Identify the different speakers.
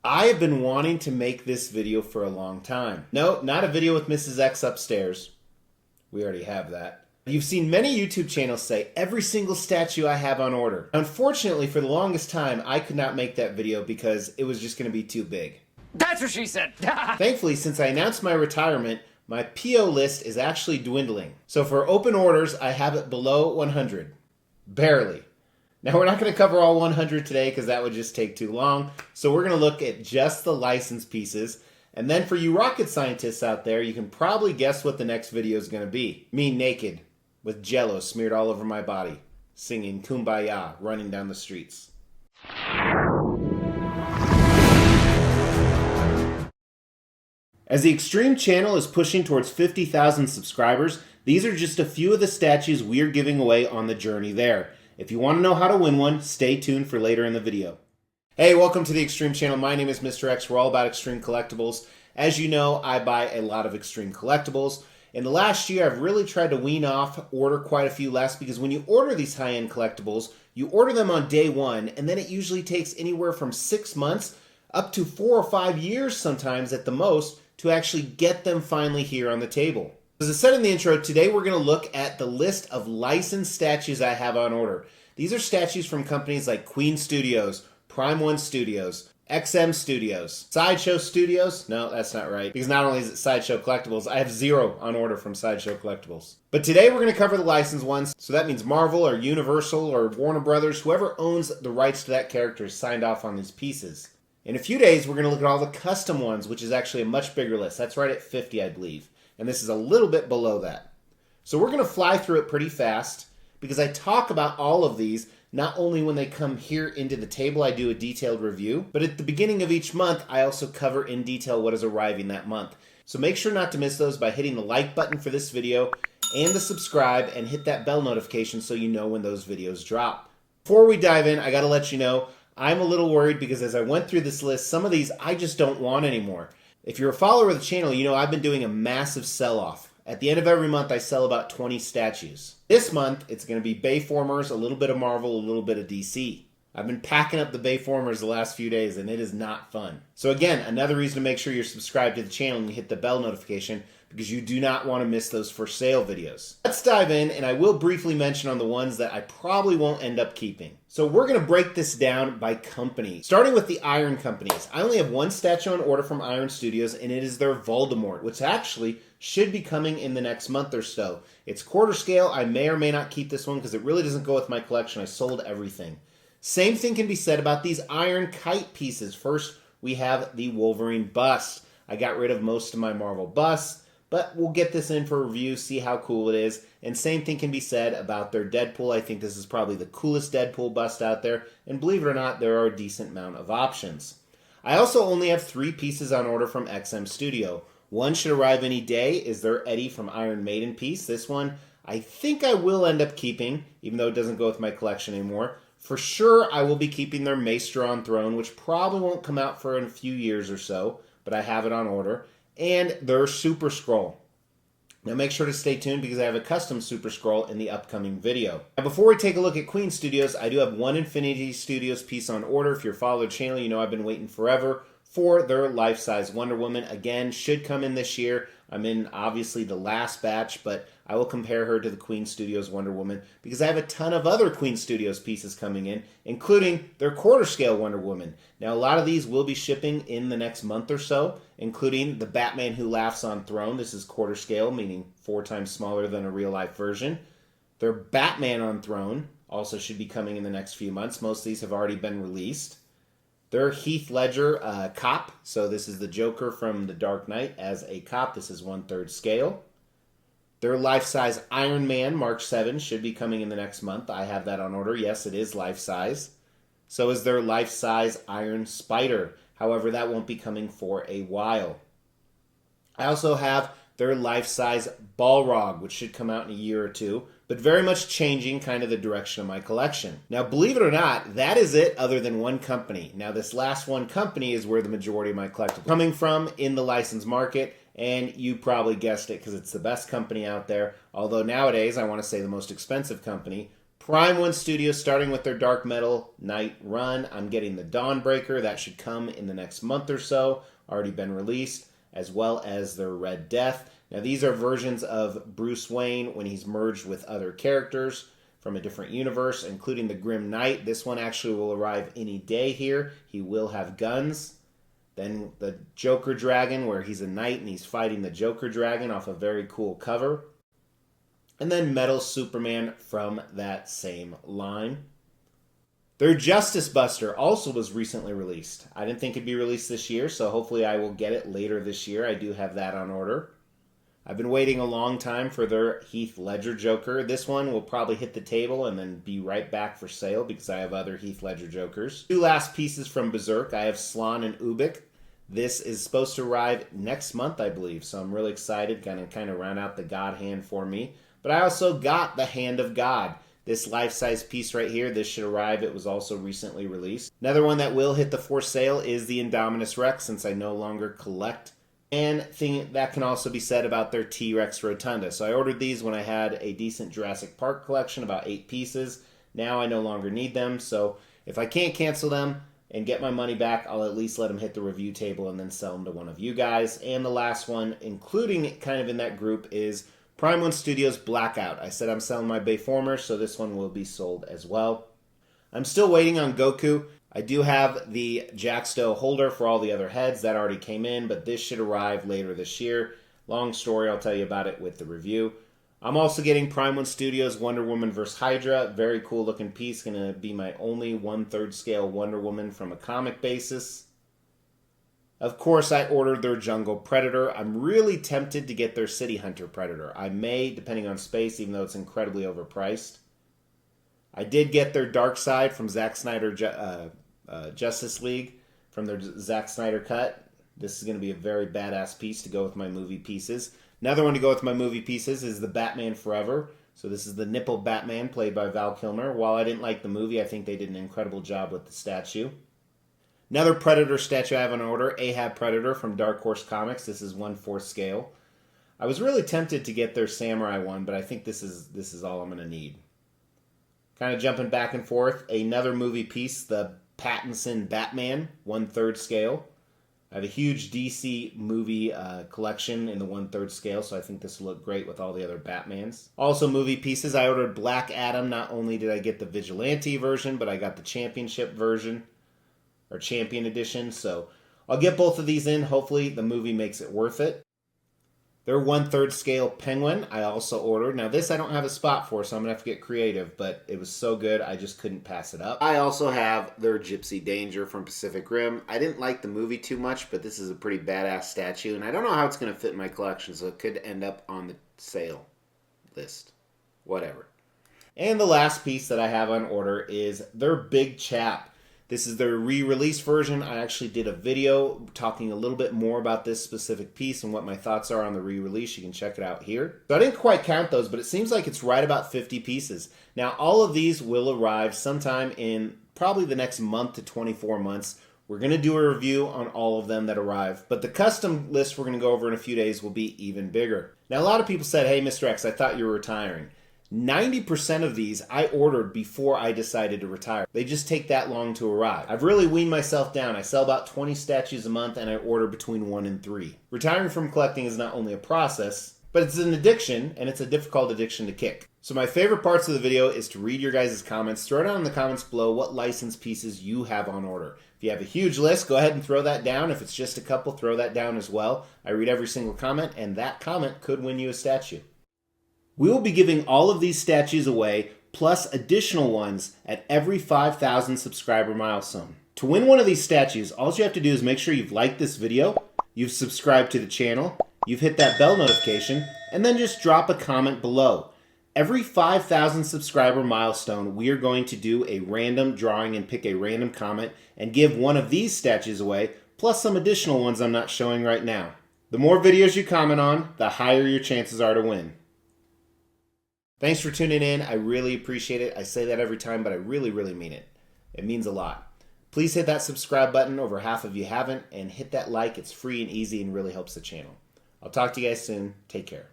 Speaker 1: I have been wanting to make this video for a long time. No, not a video with Mrs. X upstairs. We already have that. You've seen many YouTube channels say every single statue I have on order. Unfortunately, for the longest time, I could not make that video because it was just going to be too big.
Speaker 2: That's what she said.
Speaker 1: Thankfully, since I announced my retirement, my PO list is actually dwindling. So for open orders, I have it below 100. Barely. Now, we're not going to cover all 100 today because that would just take too long. So we're going to look at just the licensed pieces. And then for you rocket scientists out there, you can probably guess what the next video is going to be. Me naked with jello smeared all over my body, singing Kumbaya, running down the streets. As the Extreme channel is pushing towards 50,000 subscribers, these are just a few of the statues we're giving away on the journey there. If you want to know how to win one, stay tuned for later in the video. Hey, welcome to the Extreme channel. My name is Mr. X. We're all about extreme collectibles. As you know, I buy a lot of extreme collectibles. In the last year, I've really tried to wean off, order quite a few less, because when you order these high-end collectibles, you order them on day one, and then it usually takes anywhere from 6 months up to 4 or 5 years sometimes at the most to actually get them finally here on the table. As I said in the intro, today we're going to look at the list of licensed statues I have on order. These are statues from companies like Queen Studios, Prime One Studios, XM Studios, Sideshow Studios. No, that's not right, because not only is it Sideshow Collectibles, I have 0 on order from Sideshow Collectibles. But today we're going to cover the licensed ones, so that means Marvel or Universal or Warner Brothers, whoever owns the rights to that character is signed off on these pieces. In a few days, we're going to look at all the custom ones, which is actually a much bigger list. That's right at 50, I believe. And this is a little bit below that. So we're going to fly through it pretty fast because I talk about all of these not only when they come here into the table, I do a detailed review, but at the beginning of each month, I also cover in detail what is arriving that month. So make sure not to miss those by hitting the like button for this video and the subscribe and hit that bell notification so you know when those videos drop. Before we dive in, I got to let you know, I'm a little worried because as I went through this list, some of these I just don't want anymore. If you're a follower of the channel, you know I've been doing a massive sell-off. At the end of every month, I sell about 20 statues. This month, it's going to be Bayformers, a little bit of Marvel, a little bit of DC. I've been packing up the Bayformers the last few days, and it is not fun. So again, another reason to make sure you're subscribed to the channel and you hit the bell notification, because you do not want to miss those for sale videos. Let's dive in, and I will briefly mention on the ones that I probably won't end up keeping. So we're going to break this down by company, starting with the Iron companies. I only have one statue on order from Iron Studios, and it is their Voldemort, which actually should be coming in the next month or so. It's quarter scale. I may or may not keep this one because it really doesn't go with my collection. I sold everything. Same thing can be said about these Iron Kite pieces. First, we have the Wolverine Bust. I got rid of most of my Marvel busts, but we'll get this in for review, see how cool it is. And same thing can be said about their Deadpool. I think this is probably the coolest Deadpool bust out there. And believe it or not, there are a decent amount of options. I also only have 3 pieces on order from XM Studio. One should arrive any day is their Eddie from Iron Maiden piece. This one, I think I will end up keeping, even though it doesn't go with my collection anymore. For sure, I will be keeping their Maester on Throne, which probably won't come out for a few years or so, but I have it on order. And their Super Scroll. Now make sure to stay tuned because I have a custom Super Scroll in the upcoming video. Now before we take a look at Queen Studios, I do have one Infinity Studios piece on order. If you're following the channel, you know I've been waiting forever for their life-size Wonder Woman. Again, should come in this year. I'm in obviously the last batch, but I will compare her to the Queen Studios Wonder Woman because I have a ton of other Queen Studios pieces coming in, including their quarter scale Wonder Woman. Now a lot of these will be shipping in the next month or so, including the Batman Who Laughs on Throne. This is quarter scale, meaning 4 times smaller than a real life version. Their Batman on Throne also should be coming in the next few months. Most of these have already been released. Their Heath Ledger cop, so this is the Joker from The Dark Knight as a cop. This is 1/3 scale. Their life-size Iron Man Mark 7 should be coming in the next month. I have that on order. Yes, it is life-size. So is their life-size Iron Spider. However, that won't be coming for a while. I also have their life-size Balrog, which should come out in a year or two, but very much changing kind of the direction of my collection. Now, believe it or not, that is it other than one company. Now, this last one company is where the majority of my collectibles are coming from in the licensed market, and you probably guessed it because it's the best company out there. Although nowadays, I want to say the most expensive company, Prime One Studios starting with their Dark Metal Night run. I'm getting the Dawnbreaker. That should come in the next month or so. Already been released, as well as their Red Death. Now these are versions of Bruce Wayne when he's merged with other characters from a different universe, including the Grim Knight. This one actually will arrive any day here. He will have guns. Then the Joker Dragon, where he's a knight and he's fighting the Joker Dragon off a very cool cover. And then Metal Superman from that same line. Their Justice Buster also was recently released. I didn't think it'd be released this year, so hopefully I will get it later this year. I do have that on order. I've been waiting a long time for their Heath Ledger Joker. This one will probably hit the table and then be right back for sale because I have other Heath Ledger Jokers. Two last pieces from Berserk. I have Slan and Ubik. This is supposed to arrive next month, I believe, so I'm really excited. Gonna kind of round out the God hand for me. But I also got the Hand of God. This life-size piece right here, this should arrive. It was also recently released. Another one that will hit the for sale is the Indominus Rex, since I no longer collect. And that can also be said about their T-Rex Rotunda. So I ordered these when I had a decent Jurassic Park collection, about 8 pieces. Now I no longer need them, so if I can't cancel them and get my money back, I'll at least let them hit the review table and then sell them to one of you guys. And the last one, including kind of in that group, is Prime One Studios Blackout. I said I'm selling my Bayformers, so this one will be sold as well. I'm still waiting on Goku. I do have the Jack Stowe holder for all the other heads. That already came in, but this should arrive later this year. Long story, I'll tell you about it with the review. I'm also getting Prime One Studios Wonder Woman vs. Hydra. Very cool looking piece. Going to be my only 1/3 scale Wonder Woman from a comic basis. Of course, I ordered their Jungle Predator. I'm really tempted to get their City Hunter Predator. I may, depending on space, even though it's incredibly overpriced. I did get their Darkseid from Zack Snyder Justice League, from their Zack Snyder cut. This is going to be a very badass piece to go with my movie pieces. Another one to go with my movie pieces is the Batman Forever. So this is the nipple Batman played by Val Kilmer. While I didn't like the movie, I think they did an incredible job with the statue. Another Predator statue I have on order, Ahab Predator from Dark Horse Comics. This is 1/4 scale. I was really tempted to get their Samurai one, but I think this is all I'm going to need. Kind of jumping back and forth. Another movie piece, the Pattinson Batman, 1/3 scale. I have a huge DC movie collection in the 1/3 scale, so I think this will look great with all the other Batmans. Also movie pieces, I ordered Black Adam. Not only did I get the Vigilante version, but I got the Championship version. Or Champion Edition, so I'll get both of these in. Hopefully the movie makes it worth it. Their 1/3 scale Penguin I also ordered. Now this I don't have a spot for, so I'm going to have to get creative, but it was so good I just couldn't pass it up. I also have their Gypsy Danger from Pacific Rim. I didn't like the movie too much, but this is a pretty badass statue, and I don't know how it's going to fit in my collection, so it could end up on the sale list. Whatever. And the last piece that I have on order is their Big Chap. This is their re-release version. I actually did a video talking a little bit more about this specific piece and what my thoughts are on the re-release. You can check it out here. So I didn't quite count those, but it seems like it's right about 50 pieces. Now, all of these will arrive sometime in probably the next month to 24 months. We're going to do a review on all of them that arrive, but the custom list we're going to go over in a few days will be even bigger. Now, a lot of people said, hey, Mr. X, I thought you were retiring. 90% of these I ordered before I decided to retire. They just take that long to arrive. I've really weaned myself down. I sell about 20 statues a month and I order between 1 and 3. Retiring from collecting is not only a process, but it's an addiction, and it's a difficult addiction to kick. So my favorite parts of the video is to read your guys' comments. Throw down in the comments below what licensed pieces you have on order. If you have a huge list, go ahead and throw that down. If it's just a couple, throw that down as well. I read every single comment, and that comment could win you a statue. We will be giving all of these statues away, plus additional ones at every 5,000 subscriber milestone. To win one of these statues, all you have to do is make sure you've liked this video, you've subscribed to the channel, you've hit that bell notification, and then just drop a comment below. Every 5,000 subscriber milestone, we are going to do a random drawing and pick a random comment and give one of these statues away, plus some additional ones I'm not showing right now. The more videos you comment on, the higher your chances are to win. Thanks for tuning in. I really appreciate it. I say that every time, but I really, really mean it. It means a lot. Please hit that subscribe button. Over half of you haven't. And hit that like. It's free and easy and really helps the channel. I'll talk to you guys soon. Take care.